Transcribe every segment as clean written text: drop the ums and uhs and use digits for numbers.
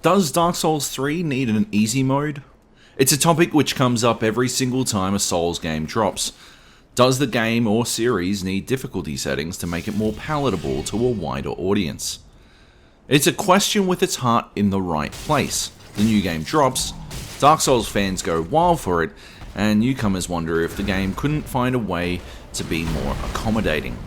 Does Dark Souls 3 need an easy mode? It's a topic which comes up every single time a Souls game drops. Does the game or series need difficulty settings to make it more palatable to a wider audience? It's a question with its heart in the right place. The new game drops, Dark Souls fans go wild for it, and newcomers wonder if the game couldn't find a way to be more accommodating.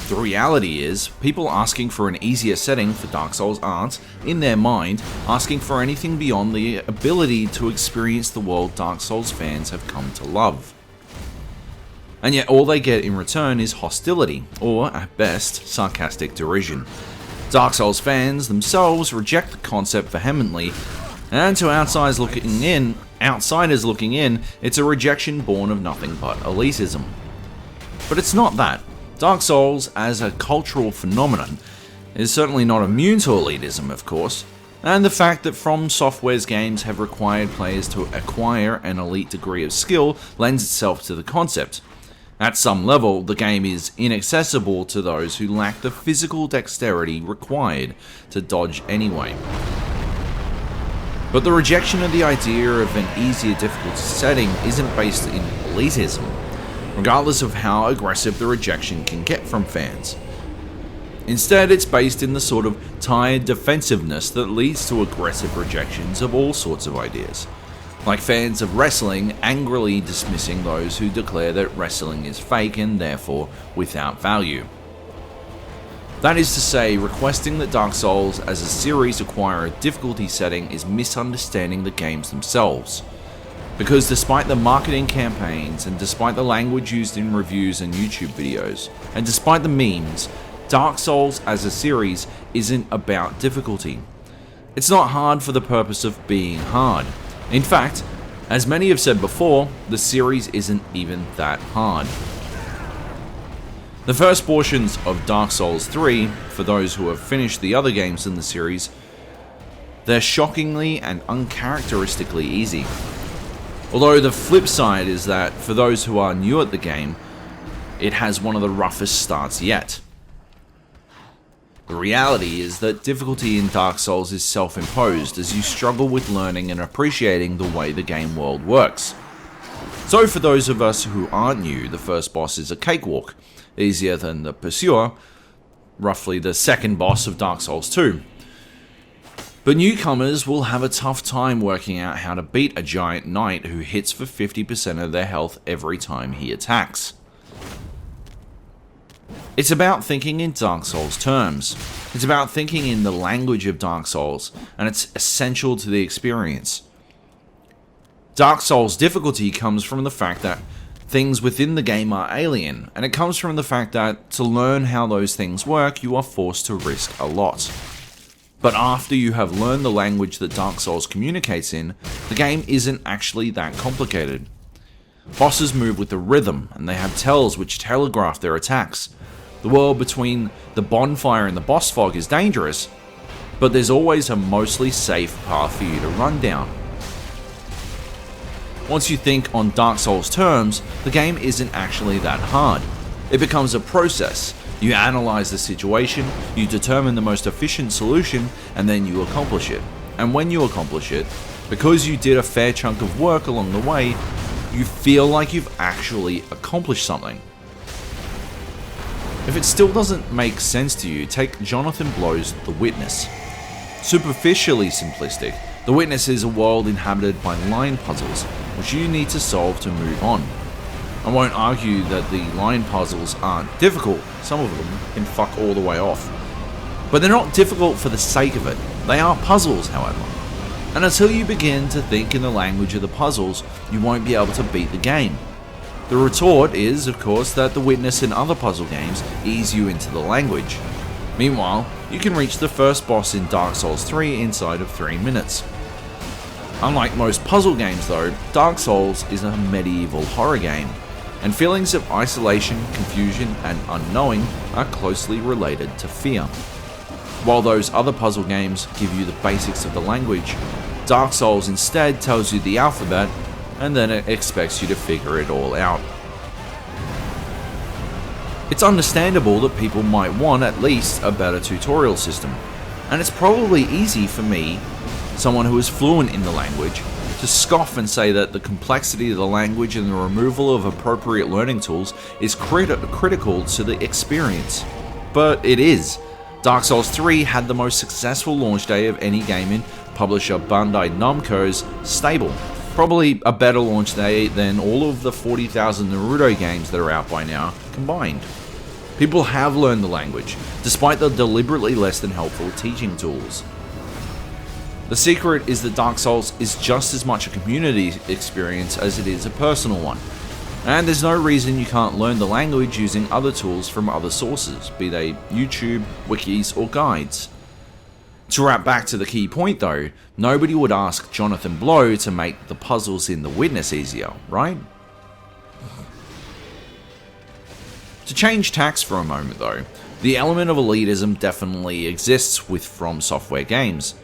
The reality is, people asking for an easier setting for Dark Souls aren't, in their mind, asking for anything beyond the ability to experience the world Dark Souls fans have come to love. And yet all they get in return is hostility, or at best, sarcastic derision. Dark Souls fans themselves reject the concept vehemently, and to outsiders looking in, it's a rejection born of nothing but elitism. But it's not that. Dark Souls, as a cultural phenomenon, is certainly not immune to elitism, of course, and the fact that From Software's games have required players to acquire an elite degree of skill lends itself to the concept. At some level, the game is inaccessible to those who lack the physical dexterity required to dodge anyway. But the rejection of the idea of an easier difficulty setting isn't based in elitism, regardless of how aggressive the rejection can get from fans. Instead, it's based in the sort of tired defensiveness that leads to aggressive rejections of all sorts of ideas, like fans of wrestling angrily dismissing those who declare that wrestling is fake and therefore without value. That is to say, requesting that Dark Souls as a series acquire a difficulty setting is misunderstanding the games themselves. Because despite the marketing campaigns, and despite the language used in reviews and YouTube videos, and despite the memes, Dark Souls as a series isn't about difficulty. It's not hard for the purpose of being hard. In fact, as many have said before, the series isn't even that hard. The first portions of Dark Souls 3, for those who have finished the other games in the series, they're shockingly and uncharacteristically easy. Although the flip side is that, for those who are new at the game, it has one of the roughest starts yet. The reality is that difficulty in Dark Souls is self-imposed as you struggle with learning and appreciating the way the game world works. So for those of us who aren't new, the first boss is a cakewalk, easier than the Pursuer, roughly the second boss of Dark Souls 2. But newcomers will have a tough time working out how to beat a giant knight who hits for 50% of their health every time he attacks. It's about thinking in Dark Souls terms. It's about thinking in the language of Dark Souls, and it's essential to the experience. Dark Souls difficulty comes from the fact that things within the game are alien, and it comes from the fact that to learn how those things work, you are forced to risk a lot. But after you have learned the language that Dark Souls communicates in, the game isn't actually that complicated. Bosses move with a rhythm, and they have tells which telegraph their attacks. The world between the bonfire and the boss fog is dangerous, but there's always a mostly safe path for you to run down. Once you think on Dark Souls terms, the game isn't actually that hard. It becomes a process. You analyze the situation, you determine the most efficient solution, and then you accomplish it. And when you accomplish it, because you did a fair chunk of work along the way, you feel like you've actually accomplished something. If it still doesn't make sense to you, take Jonathan Blow's The Witness. Superficially simplistic, The Witness is a world inhabited by line puzzles, which you need to solve to move on. I won't argue that the line puzzles aren't difficult, some of them can fuck all the way off. But they're not difficult for the sake of it, they are puzzles however. And until you begin to think in the language of the puzzles, you won't be able to beat the game. The retort is, of course, that The Witness and other puzzle games ease you into the language. Meanwhile, you can reach the first boss in Dark Souls 3 inside of 3 minutes. Unlike most puzzle games though, Dark Souls is a medieval horror game, and feelings of isolation, confusion, and unknowing are closely related to fear. While those other puzzle games give you the basics of the language, Dark Souls instead tells you the alphabet, and then it expects you to figure it all out. It's understandable that people might want at least a better tutorial system, and it's probably easy for me someone who is fluent in the language, to scoff and say that the complexity of the language and the removal of appropriate learning tools is critical to the experience. But it is. Dark Souls 3 had the most successful launch day of any game in publisher Bandai Namco's stable. Probably a better launch day than all of the 40,000 Naruto games that are out by now combined. People have learned the language, despite the deliberately less than helpful teaching tools. The secret is that Dark Souls is just as much a community experience as it is a personal one. And there's no reason you can't learn the language using other tools from other sources, be they YouTube, wikis, or guides. To wrap back to the key point though, nobody would ask Jonathan Blow to make the puzzles in The Witness easier, right? To change tacks for a moment though, the element of elitism definitely exists with From Software games.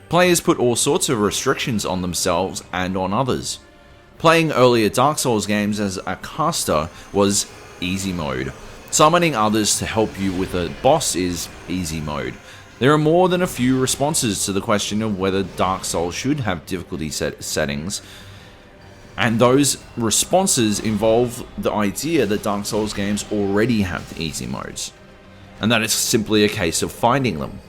Players put all sorts of restrictions on themselves and on others. Playing earlier Dark Souls games as a caster was easy mode. Summoning others to help you with a boss is easy mode. There are more than a few responses to the question of whether Dark Souls should have difficulty settings, and those responses involve the idea that Dark Souls games already have easy modes, and that it's simply a case of finding them.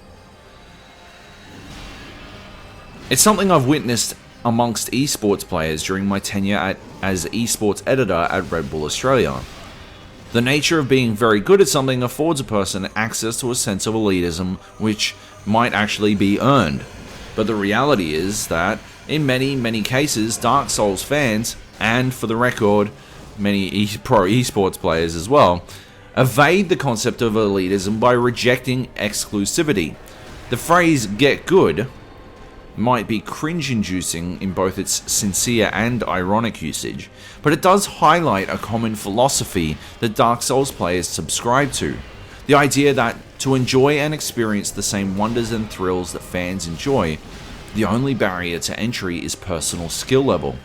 It's something I've witnessed amongst esports players during my tenure as esports editor at Red Bull Australia. The nature of being very good at something affords a person access to a sense of elitism which might actually be earned. But the reality is that, in many cases, Dark Souls fans, and for the record, many pro esports players as well, evade the concept of elitism by rejecting exclusivity. The phrase "get good" might be cringe-inducing in both its sincere and ironic usage, but it does highlight a common philosophy that Dark Souls players subscribe to. The idea that to enjoy and experience the same wonders and thrills that fans enjoy, the only barrier to entry is personal skill level.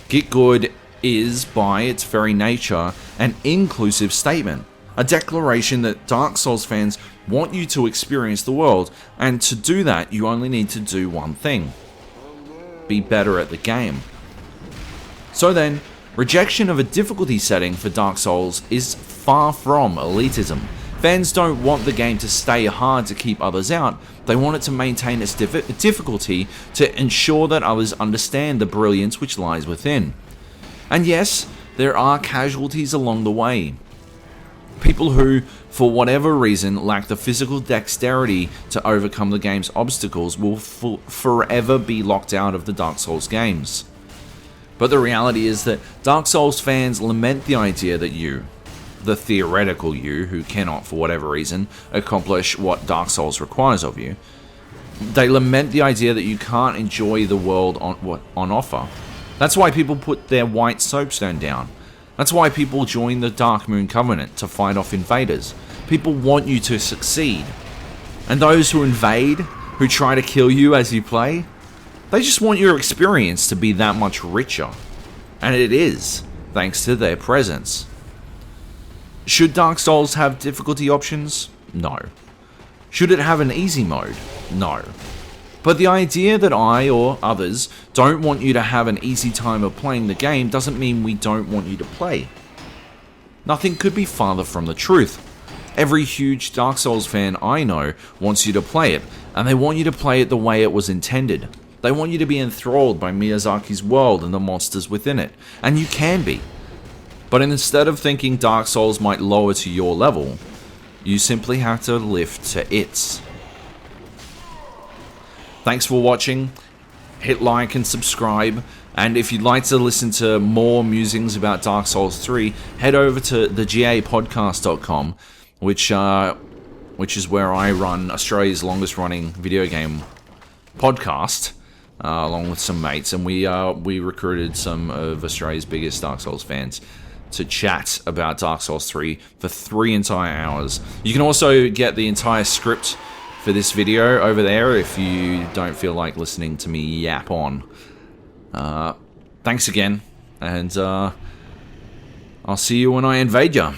Get good is, by its very nature, an inclusive statement, a declaration that Dark Souls fans want you to experience the world, and to do that you only need to do one thing: be better at the game. So then, rejection of a difficulty setting for Dark Souls is far from elitism. Fans don't want the game to stay hard to keep others out, they want it to maintain its difficulty to ensure that others understand the brilliance which lies within. And yes, there are casualties along the way. People who, for whatever reason, lack the physical dexterity to overcome the game's obstacles will forever be locked out of the Dark Souls games. But the reality is that Dark Souls fans lament the idea that you, the theoretical you who cannot, for whatever reason, accomplish what Dark Souls requires of you, they lament the idea that you can't enjoy the world on offer. That's why people put their white soapstone down. That's why people join the Dark Moon Covenant to fight off invaders. People want you to succeed. And those who invade, who try to kill you as you play, they just want your experience to be that much richer. And it is, thanks to their presence. Should Dark Souls have difficulty options? No. Should it have an easy mode? No. But the idea that I or others don't want you to have an easy time of playing the game doesn't mean we don't want you to play. Nothing could be farther from the truth. Every huge Dark Souls fan I know wants you to play it, and they want you to play it the way it was intended. They want you to be enthralled by Miyazaki's world and the monsters within it, and you can be. But instead of thinking Dark Souls might lower to your level, you simply have to lift to its. Thanks for watching. Hit like and subscribe, and if you'd like to listen to more musings about Dark Souls 3, head over to thegapodcast.com, which is where I run Australia's longest running video game podcast, along with some mates, and we recruited some of Australia's biggest Dark Souls fans to chat about Dark Souls 3 for 3 entire hours. You can also get the entire script for this video over there if you don't feel like listening to me yap on. Thanks again, and I'll see you when I invade ya.